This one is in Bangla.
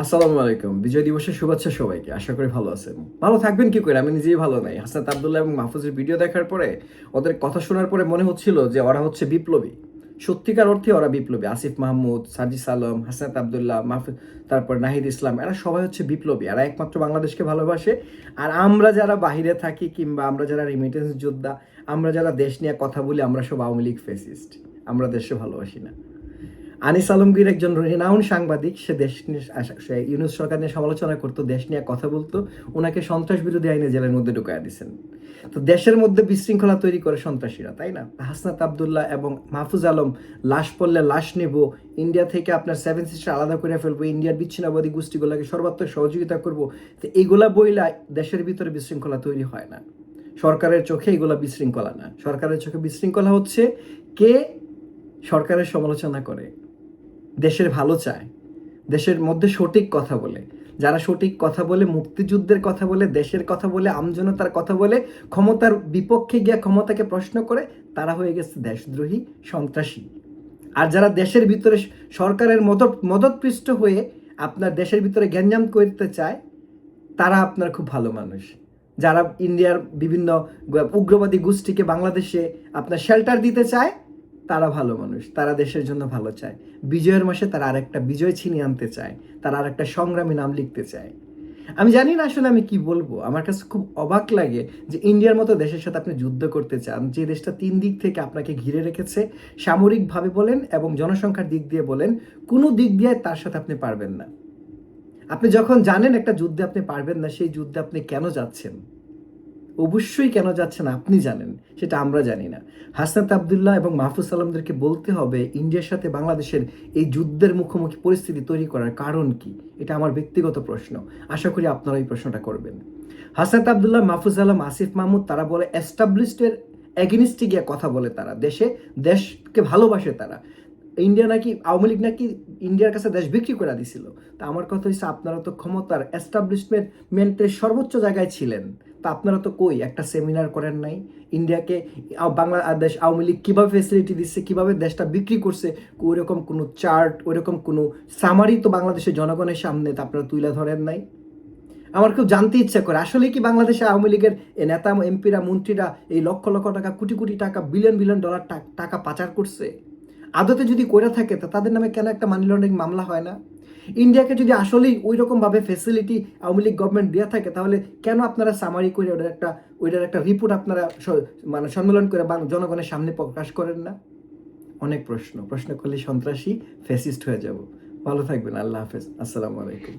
আসসালামু আলাইকুম। বিজয় দিবসের শুভেচ্ছা সবাইকে। আশা করি ভালো আছেন। ভালো থাকবেন কি করে? আমি নিজেই ভালো নাই। হাসনাত আব্দুল্লাহ এবং মাহফুজের ভিডিও দেখার পরে, ওদের কথা শোনার পরে মনে হচ্ছিল যে ওরা হচ্ছে বিপ্লবী। সত্যিকার অর্থে ওরা বিপ্লবী। আসিফ মাহমুদ, সাজিস আলম, হাসনাত আব্দুল্লাহ, মাহফুজ, তারপর নাহিদ ইসলাম, এরা সবাই হচ্ছে বিপ্লবী। এরা একমাত্র বাংলাদেশকে ভালোবাসে। আর আমরা যারা বাহিরে থাকি কিংবা আমরা যারা রেমিটেন্স যোদ্ধা, আমরা যারা দেশ নিয়ে কথা বলি, আমরা সব আওয়ামী লীগ ফেসিস্ট। আমরা দেশে ভালোবাসি না। আনিস আলমগীর একজন রেনাউন সাংবাদিক, সে দেশ নিয়ে সে ইউনূস সরকার নিয়ে সমালোচনা করতো, দেশ নিয়ে কথা বলতো। ওনাকে সন্ত্রাস বিরোধী আইনে জেলের মধ্যে ঢুকাইয়া দিয়েছেন। তো দেশের মধ্যে বিশৃঙ্খলা তৈরি করে সন্ত্রাসীরা, তাই না? হাসনাত আব্দুল্লাহ এবং মাহফুজ আলম, লাশ পড়লে লাশ নেব, ইন্ডিয়া থেকে আপনার সেভেন সিস্টার আলাদা করে ফেলবো, ইন্ডিয়ার বিচ্ছিন্নবাদী গোষ্ঠীগুলোকে সর্বাত্মক সহযোগিতা করব। তো এইগুলা বইলা দেশের ভিতরে বিশৃঙ্খলা তৈরি হয় না। সরকারের চোখে এগুলা বিশৃঙ্খলা না। সরকারের চোখে বিশৃঙ্খলা হচ্ছে কে সরকারের সমালোচনা করে, দেশের ভালো চায়, দেশের মধ্যে সঠিক কথা বলে। যারা সঠিক কথা বলে, মুক্তিযুদ্ধের কথা বলে, দেশের কথা বলে, আমজনতার কথা বলে, ক্ষমতার বিপক্ষে গিয়ে ক্ষমতাকে প্রশ্ন করে, তারা হয়ে গেছে দেশদ্রোহী, সন্ত্রাসী। আর যারা দেশের ভিতরে সরকারের মদতপৃষ্ট হয়ে আপনার দেশের ভিতরে গ্যাঞ্জাম করতে চায়, তারা আপনার খুব ভালো মানুষ। যারা ইন্ডিয়ার বিভিন্ন উগ্রবাদী গোষ্ঠীকে বাংলাদেশে আপনার শেল্টার দিতে চায়, তারা ভালো মানুষ, তারা দেশের জন্য ভালো চায়। বিজয়ের মাসে তারা আরেকটা বিজয় ছিনিয়ে আনতে চায়, তারা আরেকটা সংগ্রামী নাম লিখতে চায়। আমি জানি না আসলে আমি কি বলবো। আমার কাছে খুব অবাক লাগে যে ইন্ডিয়ার মতো দেশের সাথে আপনি যুদ্ধ করতে চান, যে দেশটা 3 দিক থেকে আপনাকে ঘিরে রেখেছে, সামরিকভাবে বলেন এবং জনসংখ্যার দিক দিয়ে বলেন, কোনো দিক দিয়ে তার সাথে আপনি পারবেন না। আপনি যখন জানেন একটা যুদ্ধে আপনি পারবেন না, সেই যুদ্ধে আপনি কেন যাচ্ছেন? অবশ্যই কেন যাচ্ছেন আপনি জানেন, সেটা আমরা জানি না। হাসনাত আব্দুল্লাহ এবং মাহফুজ আলমদেরকে বলতে হবে ইন্ডিয়ার সাথে বাংলাদেশের এই যুদ্ধের মুখোমুখি পরিস্থিতি তৈরি করার কারণ কি। এটা আমার ব্যক্তিগত প্রশ্ন। আশা করি আপনারা এই প্রশ্নটা করবেন। হাসনাত আব্দুল্লাহ, মাহফুজ আলম, আসিফ মাহমুদ, তারা বলে এস্টাবলিশডের এগেনিস্টে গিয়ে কথা বলে। তারা দেশকে ভালোবাসে। তারা ইন্ডিয়া নাকি, আওয়ামী লীগ নাকি ইন্ডিয়ার কাছে দেশ বিক্রি করে দিছিল। তা আমার কথা হচ্ছে, আপনারা তো ক্ষমতার এস্টাবলিশমেন্টের সর্বোচ্চ জায়গায় ছিলেন। তা আপনারা তো কই একটা সেমিনার করেন নাই? ইন্ডিয়াকে বাংলাদেশ আওয়ামী লীগ কীভাবে ফেসিলিটি দিচ্ছে, কীভাবে দেশটা বিক্রি করছে, ওইরকম কোনো চার্ট, ওইরকম কোনো সামারি তো বাংলাদেশের জনগণের সামনে তা আপনারা তুলে ধরেন নাই। আমার খুব জানতে ইচ্ছা করে, আসলে কি বাংলাদেশে আওয়ামী লীগের নেতা, এমপিরা, মন্ত্রীরা এই লক্ষ লক্ষ টাকা, কোটি কোটি টাকা, বিলিয়ন বিলিয়ন ডলার টাকা পাচার করছে? আদতে যদি করে থাকে, তা তাদের নামে কেন একটা মানি লন্ডারিং মামলা হয় না? ইন্ডিয়াকে যদি আসলেই ওই রকমভাবে ফেসিলিটি আওয়ামী লীগ গভর্নমেন্ট দেওয়া থাকে, তাহলে কেন আপনারা সামারি করে ওইটার একটা রিপোর্ট আপনারা মানে সম্মেলন করে জনগণের সামনে প্রকাশ করেন না? অনেক প্রশ্ন করলে সন্ত্রাসী, ফ্যাসিস্ট হয়ে যাব। ভালো থাকবেন। আল্লাহ হাফেজ। আসসালামু আলাইকুম।